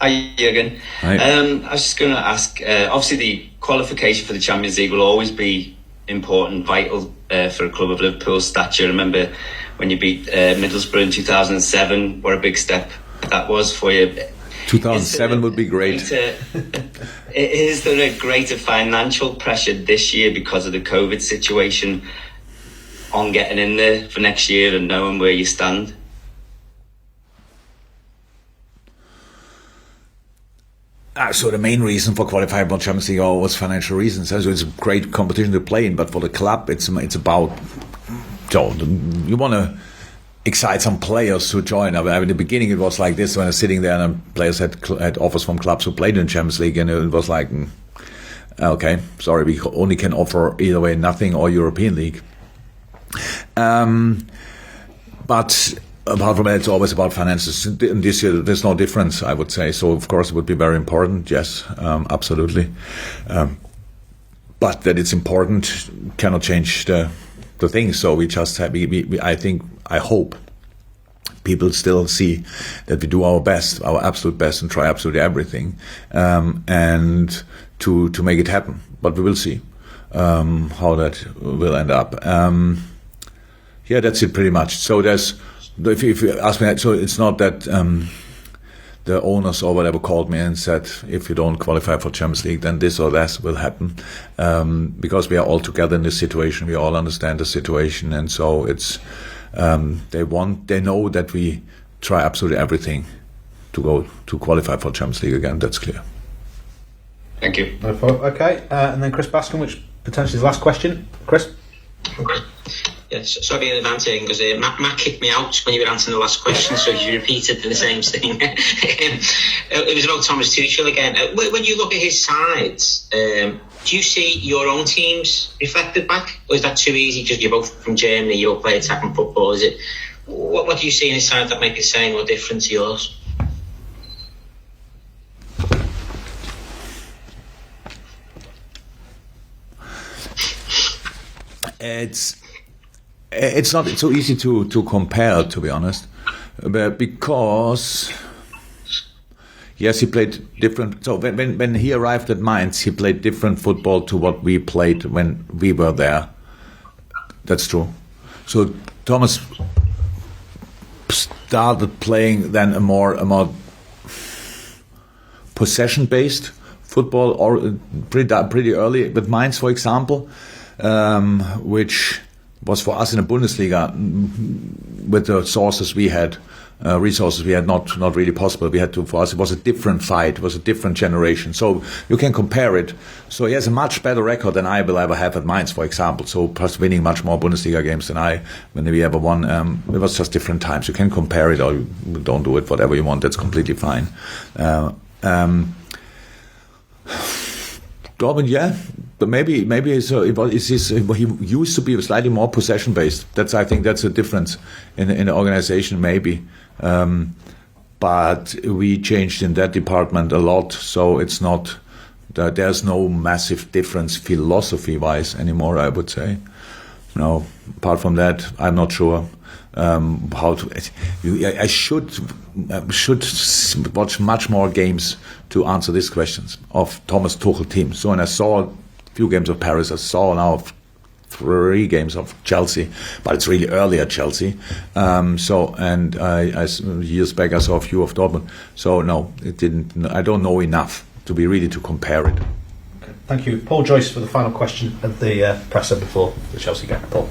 Hi, Jurgen. Hi. I was just going to ask, obviously the qualification for the Champions League will always be important, vital for a club of Liverpool's stature. I remember when you beat Middlesbrough in 2007, what a big step that was for you. 2007 would be great. Is there a greater financial pressure this year because of the COVID situation on getting in there for next year and knowing where you stand? So the main reason for qualifying for Champions League was financial reasons. So it's a great competition to play in, but for the club, it's about you want to excite some players to join. I mean, in the beginning, it was like this when I was sitting there and players had offers from clubs who played in Champions League, and it was like, okay, sorry, we only can offer either way nothing or European League. But apart from that, it's always about finances. In this year, there's no difference, I would say. So, of course, it would be very important. Yes, absolutely. But that it's important cannot change the thing. So we just have, I hope people still see that we do our best, our absolute best, and try absolutely everything, and to make it happen. But we will see how that will end up. Yeah, that's it pretty much. So if you ask me, so it's not that the owners or whatever called me and said, if you don't qualify for Champions League, then this or that will happen, because we are all together in this situation. We all understand the situation, and so it's they know that we try absolutely everything to qualify for Champions League again. That's clear. Thank you. Okay, and then Chris Bascom, which potentially is the last question. Chris. Okay. Yes, sorry in advance, because Matt kicked me out when you were answering the last question, so you repeated the same thing. It was about Thomas Tuchel again. When you look at his sides, do you see your own teams reflected back, or is that too easy because you're both from Germany, you all play attacking football? Is it what do you see in his side that might be the same or different to yours? It's not so easy to compare, to be honest, but because yes, he played different. So when he arrived at Mainz, he played different football to what we played when we were there. That's true. So Thomas started playing then a more possession-based football, or pretty early with Mainz, for example, which was for us in the Bundesliga, with the resources we had, not really possible. For us, it was a different fight, it was a different generation. So you can compare it. So he has a much better record than I will ever have at Mainz, for example. So plus winning much more Bundesliga games than I, when we ever won. It was just different times. You can compare it, or you don't do it, whatever you want. That's completely fine. Dortmund, yeah, but maybe he used to be slightly more possession based. I think that's a difference in the organization, maybe. But we changed in that department a lot, so it's not that there's no massive difference philosophy wise anymore, I would say. No, apart from that, I'm not sure how to. I should watch much more games to answer these questions of Thomas Tuchel team. So when I saw a few games of Paris, I saw now 3 games of Chelsea, but it's really early at Chelsea. And I years back I saw a few of Dortmund. So no, it didn't. I don't know enough to be ready to compare it. Okay. Thank you, Paul Joyce, for the final question of the presser before the Chelsea game. Paul.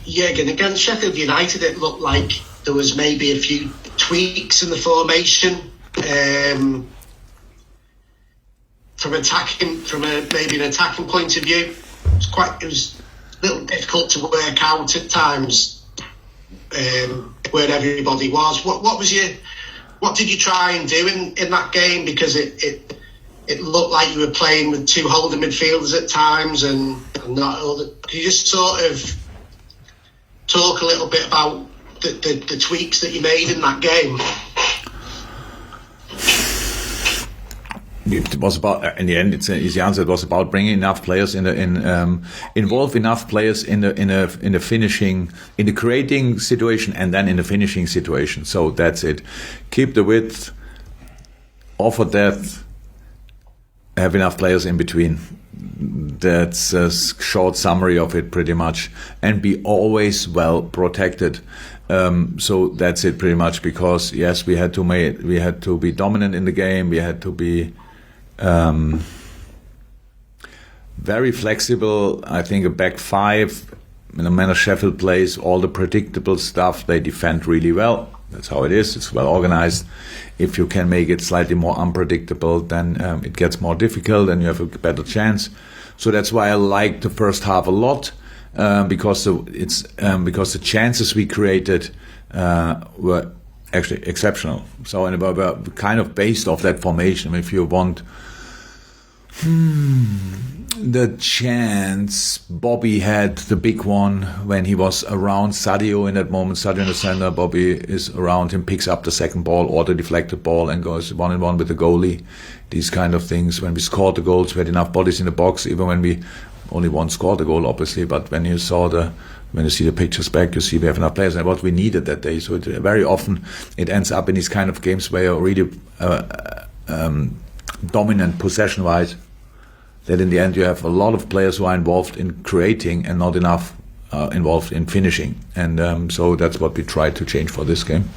Yeah, against Sheffield United, it looked like there was maybe a few tweaks in the formation, from an attacking point of view. It was a little difficult to work out at times where everybody was. What did you try and do in that game? Because it looked like you were playing with 2 holding midfielders at times, and not all the. Could you just sort of talk a little bit about the tweaks that you made in that game? It was about, in the end, it's an easy answer. It was about bringing enough players involve enough players in the finishing, in the creating situation, and then in the finishing situation. So that's it. Keep the width, offer that, have enough players in between. That's a short summary of it, pretty much, and be always well protected. So that's it, pretty much. Because yes, we had to be dominant in the game. We had to be very flexible. I think a back five, in the manner Sheffield plays, all the predictable stuff, they defend really well. That's how it is. It's well organized. If you can make it slightly more unpredictable, then it gets more difficult and you have a better chance. So that's why I like the first half a lot, because the chances we created were actually exceptional. So, and were kind of based off that formation. If you want the chance, Bobby had the big one when he was around Sadio in that moment. Sadio in the center, Bobby is around him, picks up the second ball or the deflected ball and goes 1-on-1 with the goalie. These kind of things. When we scored the goals, we had enough bodies in the box, even when we only one scored the goal, obviously. But when you see the pictures back, you see we have enough players, and what we needed that day. So very often it ends up in these kind of games where you're really dominant possession-wise, that in the end you have a lot of players who are involved in creating and not enough involved in finishing. And so that's what we tried to change for this game.